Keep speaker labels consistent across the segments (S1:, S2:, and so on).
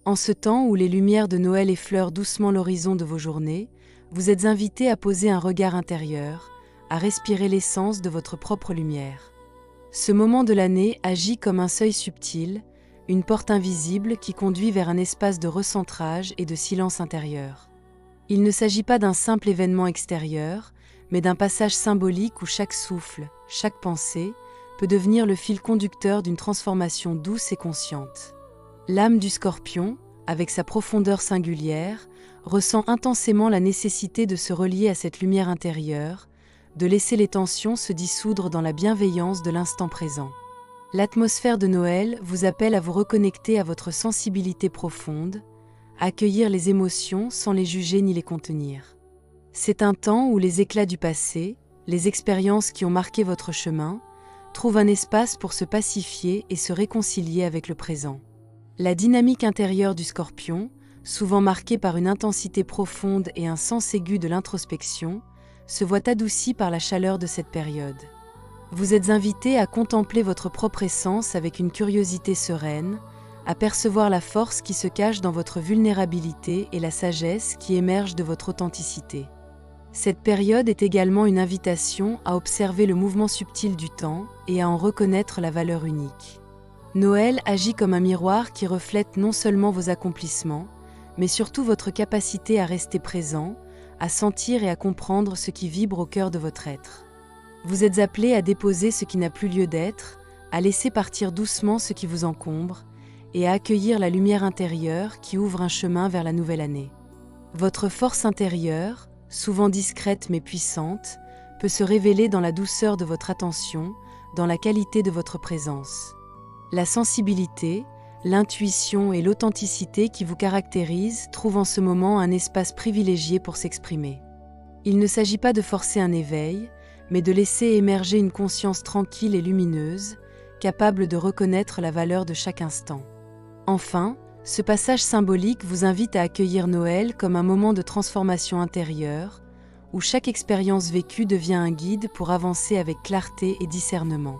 S1: En ce temps où les lumières de Noël effleurent doucement l'horizon de vos journées, vous êtes invité à poser un regard intérieur, à respirer l'essence de votre propre lumière. Ce moment de l'année agit comme un seuil subtil, une porte invisible qui conduit vers un espace de recentrage et de silence intérieur. Il ne s'agit pas d'un simple événement extérieur, mais d'un passage symbolique où chaque souffle, chaque pensée, peut devenir le fil conducteur d'une transformation douce et consciente. L'âme du Scorpion, avec sa profondeur singulière, ressent intensément la nécessité de se relier à cette lumière intérieure, de laisser les tensions se dissoudre dans la bienveillance de l'instant présent. L'atmosphère de Noël vous appelle à vous reconnecter à votre sensibilité profonde, à accueillir les émotions sans les juger ni les contenir. C'est un temps où les éclats du passé, les expériences qui ont marqué votre chemin, trouvent un espace pour se pacifier et se réconcilier avec le présent. La dynamique intérieure du Scorpion, souvent marquée par une intensité profonde et un sens aigu de l'introspection, se voit adoucie par la chaleur de cette période. Vous êtes invité à contempler votre propre essence avec une curiosité sereine, à percevoir la force qui se cache dans votre vulnérabilité et la sagesse qui émerge de votre authenticité. Cette période est également une invitation à observer le mouvement subtil du temps et à en reconnaître la valeur unique. Noël agit comme un miroir qui reflète non seulement vos accomplissements, mais surtout votre capacité à rester présent, à sentir et à comprendre ce qui vibre au cœur de votre être. Vous êtes appelé à déposer ce qui n'a plus lieu d'être, à laisser partir doucement ce qui vous encombre, et à accueillir la lumière intérieure qui ouvre un chemin vers la nouvelle année. Votre force intérieure, souvent discrète mais puissante, peut se révéler dans la douceur de votre attention, dans la qualité de votre présence. La sensibilité, l'intuition et l'authenticité qui vous caractérisent trouvent en ce moment un espace privilégié pour s'exprimer. Il ne s'agit pas de forcer un éveil, mais de laisser émerger une conscience tranquille et lumineuse, capable de reconnaître la valeur de chaque instant. Enfin, ce passage symbolique vous invite à accueillir Noël comme un moment de transformation intérieure, où chaque expérience vécue devient un guide pour avancer avec clarté et discernement.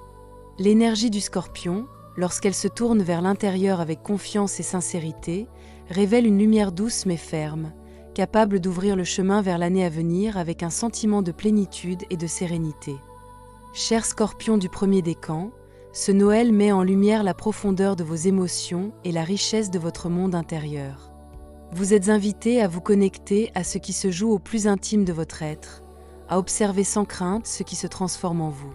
S1: L'énergie du Scorpion, lorsqu'elle se tourne vers l'intérieur avec confiance et sincérité, révèle une lumière douce mais ferme, capable d'ouvrir le chemin vers l'année à venir avec un sentiment de plénitude et de sérénité. Cher Scorpion du premier décan, ce Noël met en lumière la profondeur de vos émotions et la richesse de votre monde intérieur. Vous êtes invité à vous connecter à ce qui se joue au plus intime de votre être, à observer sans crainte ce qui se transforme en vous.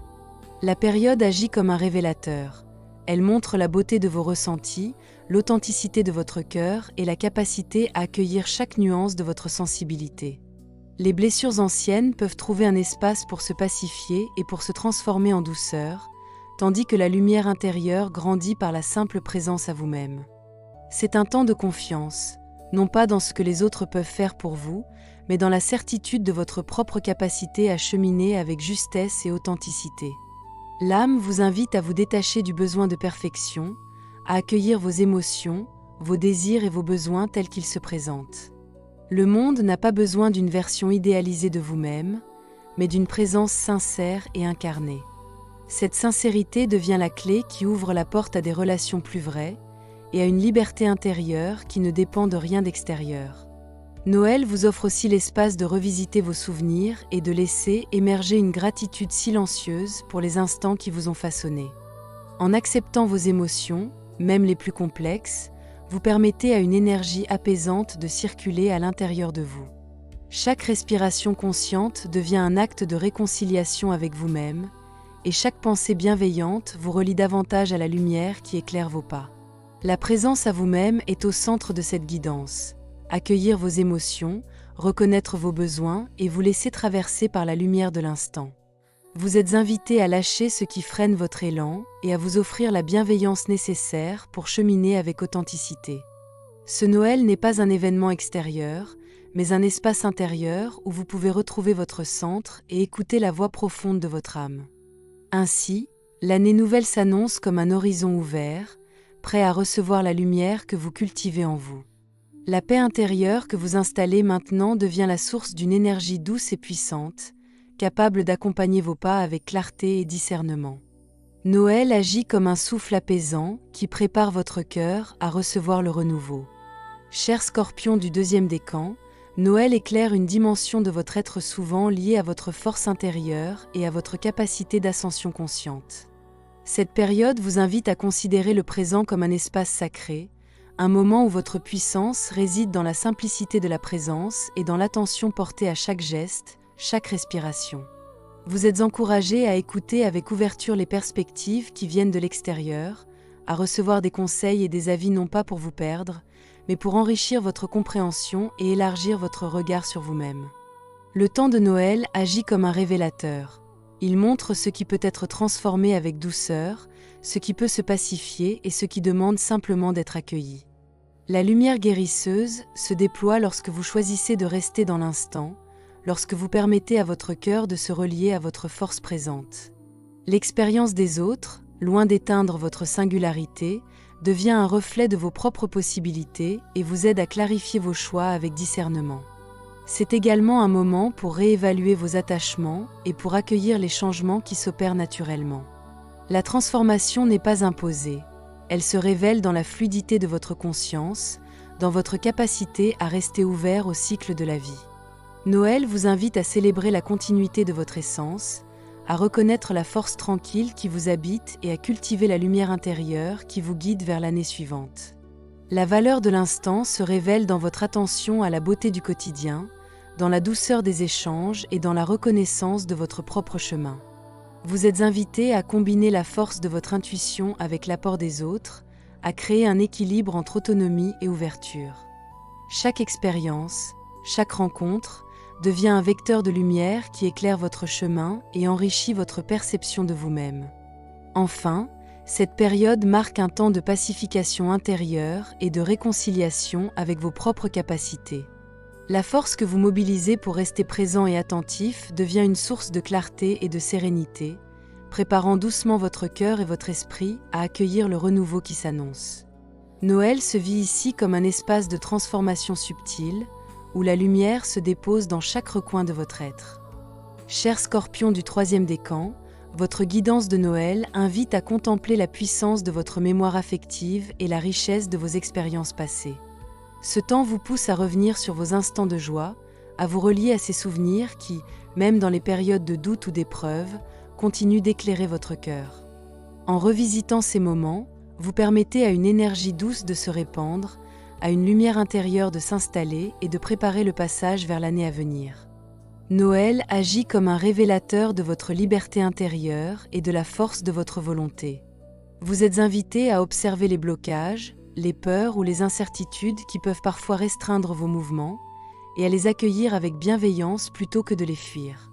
S1: La période agit comme un révélateur. Elle montre la beauté de vos ressentis, l'authenticité de votre cœur et la capacité à accueillir chaque nuance de votre sensibilité. Les blessures anciennes peuvent trouver un espace pour se pacifier et pour se transformer en douceur, tandis que la lumière intérieure grandit par la simple présence à vous-même. C'est un temps de confiance, non pas dans ce que les autres peuvent faire pour vous, mais dans la certitude de votre propre capacité à cheminer avec justesse et authenticité. L'âme vous invite à vous détacher du besoin de perfection, à accueillir vos émotions, vos désirs et vos besoins tels qu'ils se présentent. Le monde n'a pas besoin d'une version idéalisée de vous-même, mais d'une présence sincère et incarnée. Cette sincérité devient la clé qui ouvre la porte à des relations plus vraies et à une liberté intérieure qui ne dépend de rien d'extérieur. Noël vous offre aussi l'espace de revisiter vos souvenirs et de laisser émerger une gratitude silencieuse pour les instants qui vous ont façonné. En acceptant vos émotions, même les plus complexes, vous permettez à une énergie apaisante de circuler à l'intérieur de vous. Chaque respiration consciente devient un acte de réconciliation avec vous-même, et chaque pensée bienveillante vous relie davantage à la lumière qui éclaire vos pas. La présence à vous-même est au centre de cette guidance. Accueillir vos émotions, reconnaître vos besoins et vous laisser traverser par la lumière de l'instant. Vous êtes invité à lâcher ce qui freine votre élan et à vous offrir la bienveillance nécessaire pour cheminer avec authenticité. Ce Noël n'est pas un événement extérieur, mais un espace intérieur où vous pouvez retrouver votre centre et écouter la voix profonde de votre âme. Ainsi, l'année nouvelle s'annonce comme un horizon ouvert, prêt à recevoir la lumière que vous cultivez en vous. La paix intérieure que vous installez maintenant devient la source d'une énergie douce et puissante, capable d'accompagner vos pas avec clarté et discernement. Noël agit comme un souffle apaisant qui prépare votre cœur à recevoir le renouveau. Cher Scorpion du deuxième décan, Noël éclaire une dimension de votre être souvent liée à votre force intérieure et à votre capacité d'ascension consciente. Cette période vous invite à considérer le présent comme un espace sacré, un moment où votre puissance réside dans la simplicité de la présence et dans l'attention portée à chaque geste, chaque respiration. Vous êtes encouragé à écouter avec ouverture les perspectives qui viennent de l'extérieur, à recevoir des conseils et des avis non pas pour vous perdre, mais pour enrichir votre compréhension et élargir votre regard sur vous-même. Le temps de Noël agit comme un révélateur. Il montre ce qui peut être transformé avec douceur, ce qui peut se pacifier et ce qui demande simplement d'être accueilli. La lumière guérisseuse se déploie lorsque vous choisissez de rester dans l'instant, lorsque vous permettez à votre cœur de se relier à votre force présente. L'expérience des autres, loin d'éteindre votre singularité, devient un reflet de vos propres possibilités et vous aide à clarifier vos choix avec discernement. C'est également un moment pour réévaluer vos attachements et pour accueillir les changements qui s'opèrent naturellement. La transformation n'est pas imposée, elle se révèle dans la fluidité de votre conscience, dans votre capacité à rester ouvert au cycle de la vie. Noël vous invite à célébrer la continuité de votre essence, à reconnaître la force tranquille qui vous habite et à cultiver la lumière intérieure qui vous guide vers l'année suivante. La valeur de l'instant se révèle dans votre attention à la beauté du quotidien, dans la douceur des échanges et dans la reconnaissance de votre propre chemin. Vous êtes invité à combiner la force de votre intuition avec l'apport des autres, à créer un équilibre entre autonomie et ouverture. Chaque expérience, chaque rencontre, devient un vecteur de lumière qui éclaire votre chemin et enrichit votre perception de vous-même. Enfin, cette période marque un temps de pacification intérieure et de réconciliation avec vos propres capacités. La force que vous mobilisez pour rester présent et attentif devient une source de clarté et de sérénité, préparant doucement votre cœur et votre esprit à accueillir le renouveau qui s'annonce. Noël se vit ici comme un espace de transformation subtile, où la lumière se dépose dans chaque recoin de votre être. Cher Scorpion du troisième décan, votre guidance de Noël invite à contempler la puissance de votre mémoire affective et la richesse de vos expériences passées. Ce temps vous pousse à revenir sur vos instants de joie, à vous relier à ces souvenirs qui, même dans les périodes de doute ou d'épreuve, continuent d'éclairer votre cœur. En revisitant ces moments, vous permettez à une énergie douce de se répandre, à une lumière intérieure de s'installer et de préparer le passage vers l'année à venir. Noël agit comme un révélateur de votre liberté intérieure et de la force de votre volonté. Vous êtes invité à observer les blocages, les peurs ou les incertitudes qui peuvent parfois restreindre vos mouvements, et à les accueillir avec bienveillance plutôt que de les fuir.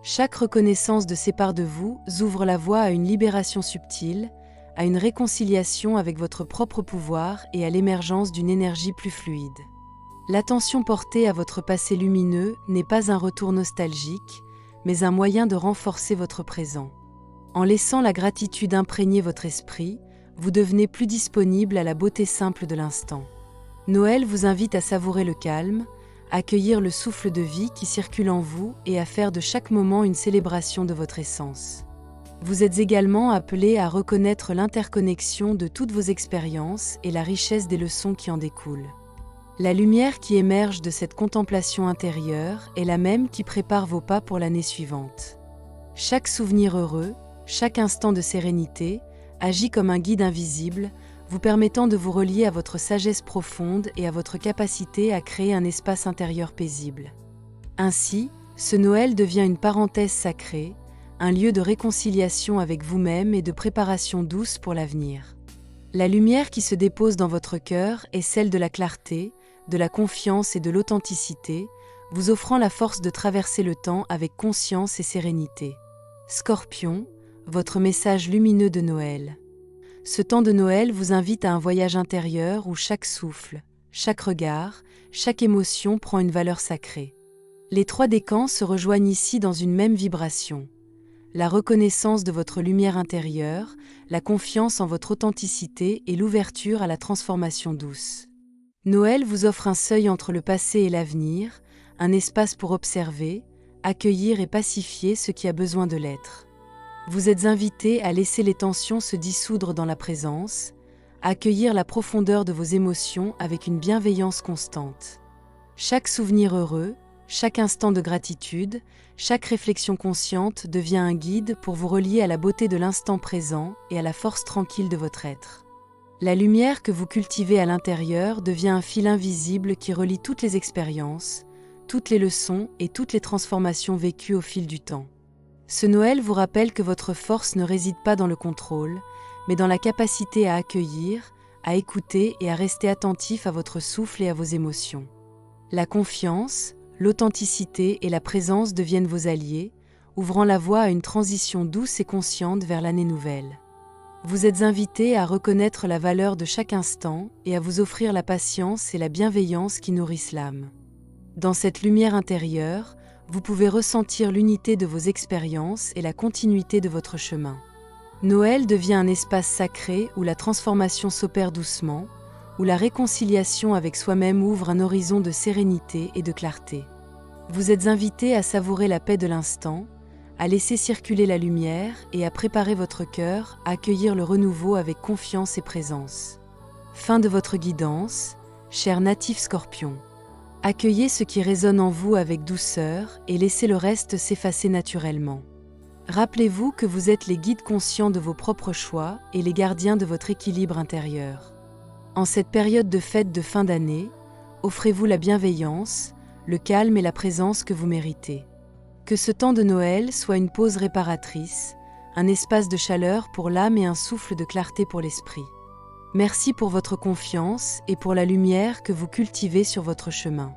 S1: Chaque reconnaissance de ces parts de vous ouvre la voie à une libération subtile, à une réconciliation avec votre propre pouvoir et à l'émergence d'une énergie plus fluide. L'attention portée à votre passé lumineux n'est pas un retour nostalgique, mais un moyen de renforcer votre présent. En laissant la gratitude imprégner votre esprit, vous devenez plus disponible à la beauté simple de l'instant. Noël vous invite à savourer le calme, à accueillir le souffle de vie qui circule en vous et à faire de chaque moment une célébration de votre essence. Vous êtes également appelé à reconnaître l'interconnexion de toutes vos expériences et la richesse des leçons qui en découlent. La lumière qui émerge de cette contemplation intérieure est la même qui prépare vos pas pour l'année suivante. Chaque souvenir heureux, chaque instant de sérénité, agit comme un guide invisible, vous permettant de vous relier à votre sagesse profonde et à votre capacité à créer un espace intérieur paisible. Ainsi, ce Noël devient une parenthèse sacrée, un lieu de réconciliation avec vous-même et de préparation douce pour l'avenir. La lumière qui se dépose dans votre cœur est celle de la clarté, de la confiance et de l'authenticité, vous offrant la force de traverser le temps avec conscience et sérénité. Scorpion, votre message lumineux de Noël. Ce temps de Noël vous invite à un voyage intérieur où chaque souffle, chaque regard, chaque émotion prend une valeur sacrée. Les trois décans se rejoignent ici dans une même vibration. La reconnaissance de votre lumière intérieure, la confiance en votre authenticité et l'ouverture à la transformation douce. Noël vous offre un seuil entre le passé et l'avenir, un espace pour observer, accueillir et pacifier ce qui a besoin de l'être. Vous êtes invité à laisser les tensions se dissoudre dans la présence, accueillir la profondeur de vos émotions avec une bienveillance constante. Chaque souvenir heureux, chaque instant de gratitude, chaque réflexion consciente devient un guide pour vous relier à la beauté de l'instant présent et à la force tranquille de votre être. La lumière que vous cultivez à l'intérieur devient un fil invisible qui relie toutes les expériences, toutes les leçons et toutes les transformations vécues au fil du temps. Ce Noël vous rappelle que votre force ne réside pas dans le contrôle, mais dans la capacité à accueillir, à écouter et à rester attentif à votre souffle et à vos émotions. La confiance, l'authenticité et la présence deviennent vos alliés, ouvrant la voie à une transition douce et consciente vers l'année nouvelle. Vous êtes invité à reconnaître la valeur de chaque instant et à vous offrir la patience et la bienveillance qui nourrissent l'âme. Dans cette lumière intérieure, vous pouvez ressentir l'unité de vos expériences et la continuité de votre chemin. Noël devient un espace sacré où la transformation s'opère doucement, où la réconciliation avec soi-même ouvre un horizon de sérénité et de clarté. Vous êtes invité à savourer la paix de l'instant, à laisser circuler la lumière et à préparer votre cœur à accueillir le renouveau avec confiance et présence. Fin de votre guidance, cher natif Scorpion. Accueillez ce qui résonne en vous avec douceur et laissez le reste s'effacer naturellement. Rappelez-vous que vous êtes les guides conscients de vos propres choix et les gardiens de votre équilibre intérieur. En cette période de fête de fin d'année, offrez-vous la bienveillance, le calme et la présence que vous méritez. Que ce temps de Noël soit une pause réparatrice, un espace de chaleur pour l'âme et un souffle de clarté pour l'esprit. Merci pour votre confiance et pour la lumière que vous cultivez sur votre chemin.